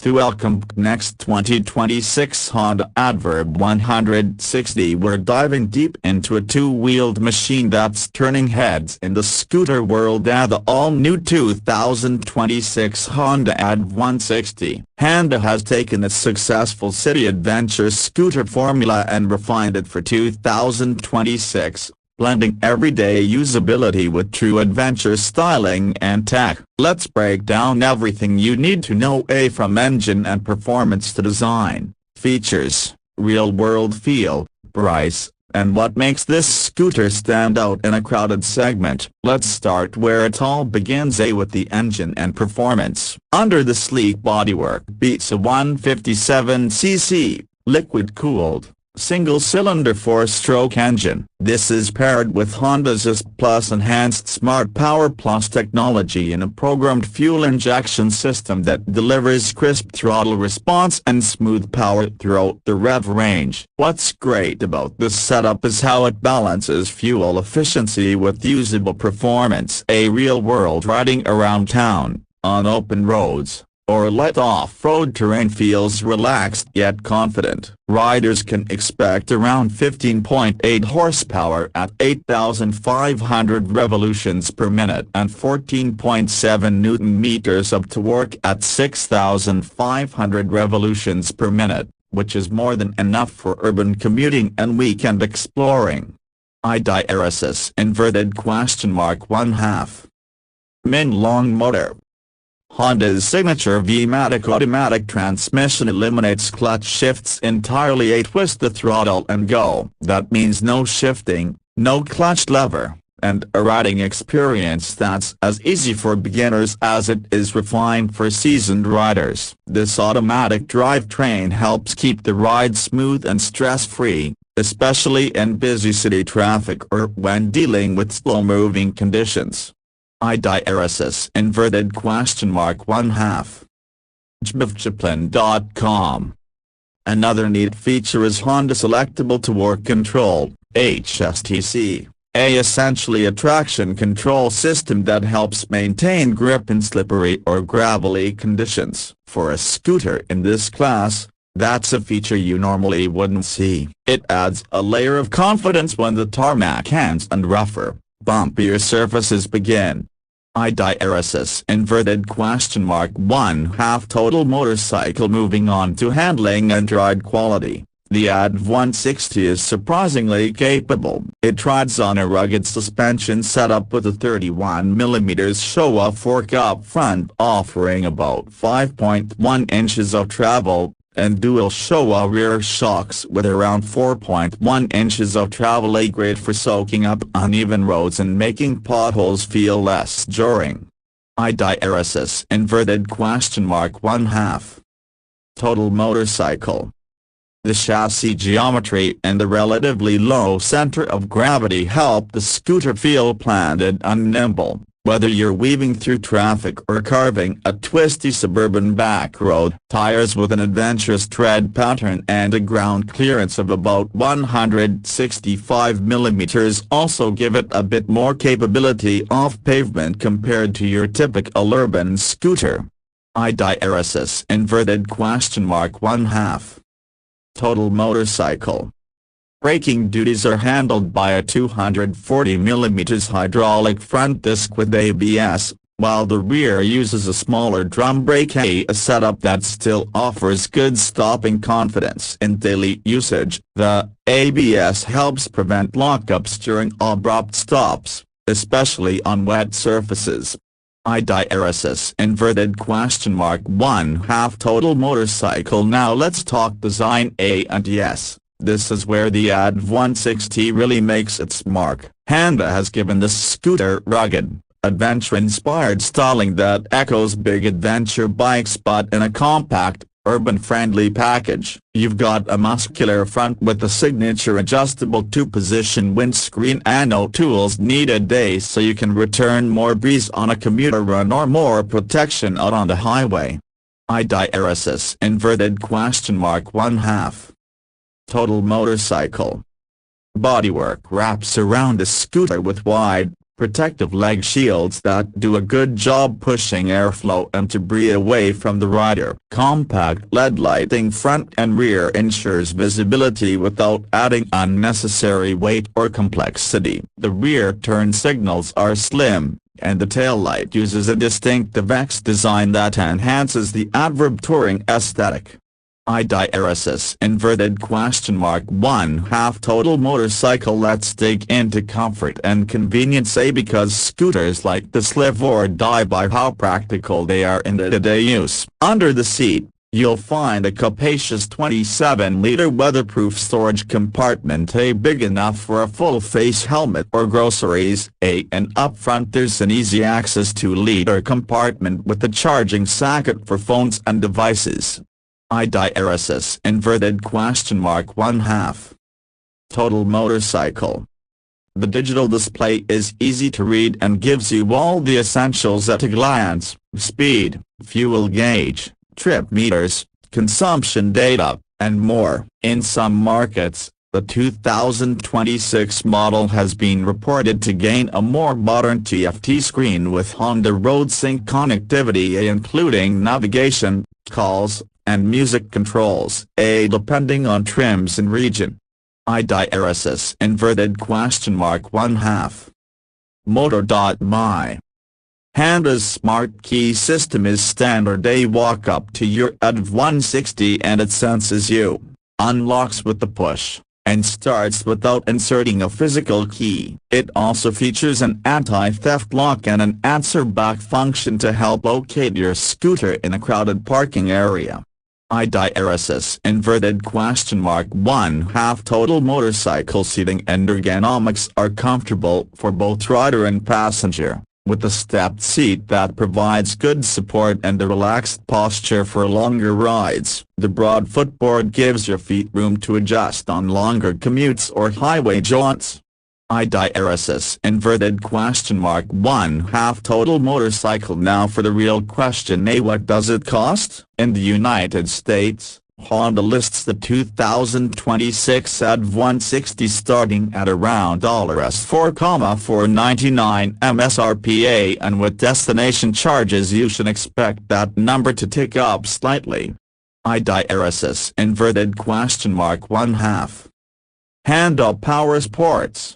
To welcome next 2026 Honda ADV160. We're diving deep into a two-wheeled machine that's turning heads in the scooter world. The all-new 2026 Honda ADV160. Honda has taken its successful city adventure scooter formula and refined it for 2026. Blending everyday usability with true adventure styling and tech. Let's break down everything you need to know, from engine and performance to design, features, real-world feel, price, and what makes this scooter stand out in a crowded segment. Let's start where it all begins, with the engine and performance. Under the sleek bodywork beats a 157cc, liquid-cooled, single-cylinder 4-stroke engine. This is paired with Honda's S Plus enhanced Smart Power Plus technology in a programmed fuel injection system that delivers crisp throttle response and smooth power throughout the rev range. What's great about this setup is how it balances fuel efficiency with usable performance. A real-world riding around town, on open roads, or let off-road terrain feels relaxed yet confident. Riders can expect around 15.8 horsepower at 8,500 revolutions per minute and 14.7 Newton-meters of torque at 6,500 revolutions per minute, which is more than enough for urban commuting and weekend exploring. IDRSS (1/2) Min long motor. Honda's signature V-matic automatic transmission eliminates clutch shifts entirely. Twist the throttle and go. That means no shifting, no clutch lever, and a riding experience that's as easy for beginners as it is refined for seasoned riders. This automatic drivetrain helps keep the ride smooth and stress-free, especially in busy city traffic or when dealing with slow-moving conditions. IDRSS (1/2) Jbvchaplin.com. Another neat feature is Honda Selectable Torque Control, HSTC, essentially a traction control system that helps maintain grip in slippery or gravelly conditions. For a scooter in this class, that's a feature you normally wouldn't see. It adds a layer of confidence when the tarmac ends and rougher, bumpier surfaces begin. IDRSS (1/2) Total motorcycle. Moving on to handling and ride quality. The ADV160 is surprisingly capable. It rides on a rugged suspension setup with a 31mm Showa fork up front offering about 5.1 inches of travel, and dual Showa rear shocks with around 4.1 inches of travel. Great for soaking up uneven roads and making potholes feel less jarring. IDRSS (1/2) Total motorcycle. The chassis geometry and the relatively low center of gravity help the scooter feel planted and nimble. Whether you're weaving through traffic or carving a twisty suburban back road. Tires with an adventurous tread pattern and a ground clearance of about 165mm also give it a bit more capability off pavement compared to your typical urban scooter. IDRSS (1/2) Total motorcycle. Braking duties are handled by a 240mm hydraulic front disc with ABS, while the rear uses a smaller drum brake, a setup that still offers good stopping confidence in daily usage. The ABS helps prevent lockups during abrupt stops, especially on wet surfaces. IDRSS (1/2) Total motorcycle. Now let's talk design and yes. This is where the ADV160 really makes its mark. Honda has given this scooter rugged, adventure-inspired styling that echoes big adventure bikes but in a compact, urban-friendly package. You've got a muscular front with the signature adjustable two-position windscreen and no tools needed so you can return more breeze on a commuter run or more protection out on the highway. IDRSS (1/2) Total motorcycle. Bodywork wraps around the scooter with wide, protective leg shields that do a good job pushing airflow and debris away from the rider. Compact LED lighting front and rear ensures visibility without adding unnecessary weight or complexity. The rear turn signals are slim, and the taillight uses a distinctive X design that enhances the adverb touring aesthetic. IDRSS inverted question mark 1/2 total motorcycle. Let's dig into comfort and convenience. Because scooters like this live or die by how practical they are in day-to-day use. Under the seat, you'll find a capacious 27-liter weatherproof storage compartment, big enough for a full-face helmet or groceries. And up front there's an easy access 2-liter compartment with a charging socket for phones and devices. IDRSS inverted question mark 1/2 total motorcycle. The digital display is easy to read and gives you all the essentials at a glance: speed, fuel gauge, trip meters, consumption data, and more. In some markets, the 2026 model has been reported to gain a more modern TFT screen with Honda RoadSync connectivity, including navigation, calls, and music controls, depending on trims and region. IDRSS inverted question mark 1/2 Motor.my. Honda's smart key system is standard. Walk up to your ADV160 and it senses you, unlocks with the push, and starts without inserting a physical key. It also features an anti-theft lock and an answer-back function to help locate your scooter in a crowded parking area. IDRSS inverted question mark 1/2 total motorcycle seating and ergonomics are comfortable for both rider and passenger, with a stepped seat that provides good support and a relaxed posture for longer rides. The broad footboard gives your feet room to adjust on longer commutes or highway jaunts. IDRSS inverted question mark 1/2 total motorcycle. Now for the real question: what does it cost? In the United States, Honda lists the 2026 ADV160 starting at around $4,499 MSRP, and with destination charges you should expect that number to tick up slightly. IDRSS inverted question mark 1/2 Honda Power Sports.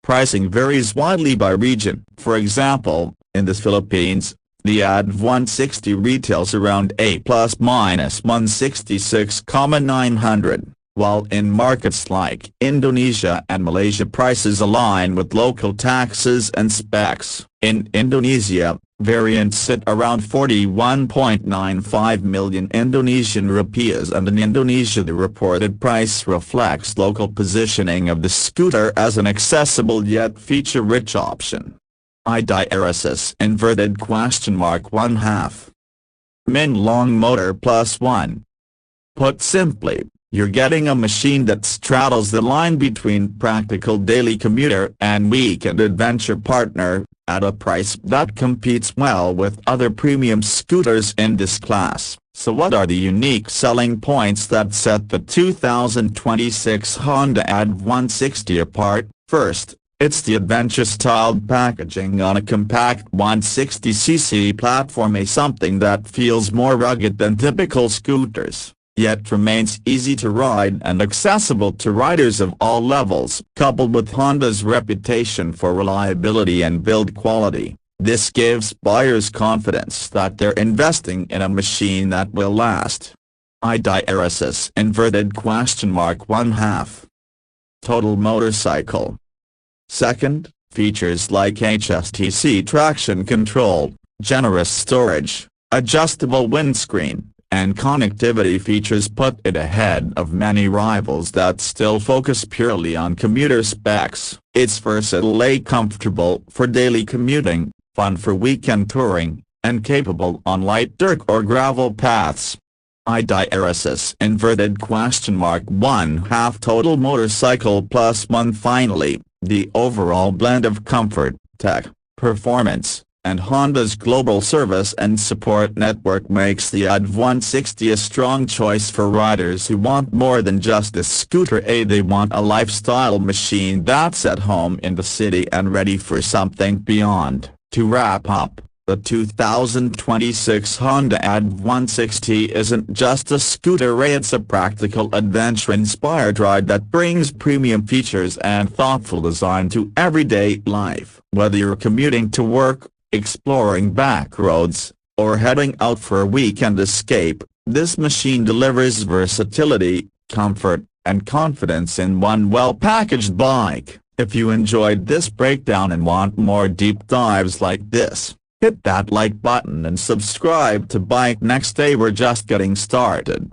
Pricing varies widely by region. For example, in the Philippines, the ADV160 retails around +166,900, while in markets like Indonesia and Malaysia prices align with local taxes and specs. In Indonesia, variants sit around 41.95 million Indonesian rupiahs, and in Indonesia the reported price reflects local positioning of the scooter as an accessible yet feature-rich option. IDRSS inverted question mark 1/2 Min Long Motor +1. Put simply, you're getting a machine that straddles the line between practical daily commuter and weekend adventure partner, at a price that competes well with other premium scooters in this class. So what are the unique selling points that set the 2026 Honda ADV160 apart? First, it's the adventure-styled packaging on a compact 160cc platform, something that feels more rugged than typical scooters, yet remains easy to ride and accessible to riders of all levels. Coupled with Honda's reputation for reliability and build quality, this gives buyers confidence that they're investing in a machine that will last. IDRSS inverted question mark 1/2 total motorcycle. Second, features like HSTC traction control, generous storage, adjustable windscreen, and connectivity features put it ahead of many rivals that still focus purely on commuter specs. It's versatile, comfortable for daily commuting, fun for weekend touring, and capable on light dirt or gravel paths. IDRSS inverted question mark 1/2 total motorcycle +1. Finally, the overall blend of comfort, tech, performance, and Honda's global service and support network makes the ADV160 a strong choice for riders who want more than just a scooter. They want a lifestyle machine that's at home in the city and ready for something beyond. To wrap up, the 2026 Honda ADV160 isn't just a scooter, it's a practical adventure-inspired ride that brings premium features and thoughtful design to everyday life. Whether you're commuting to work, exploring back roads, or heading out for a weekend escape, this machine delivers versatility, comfort, and confidence in one well-packaged bike. If you enjoyed this breakdown and want more deep dives like this, hit that like button and subscribe to Bike Next Day. We're just getting started.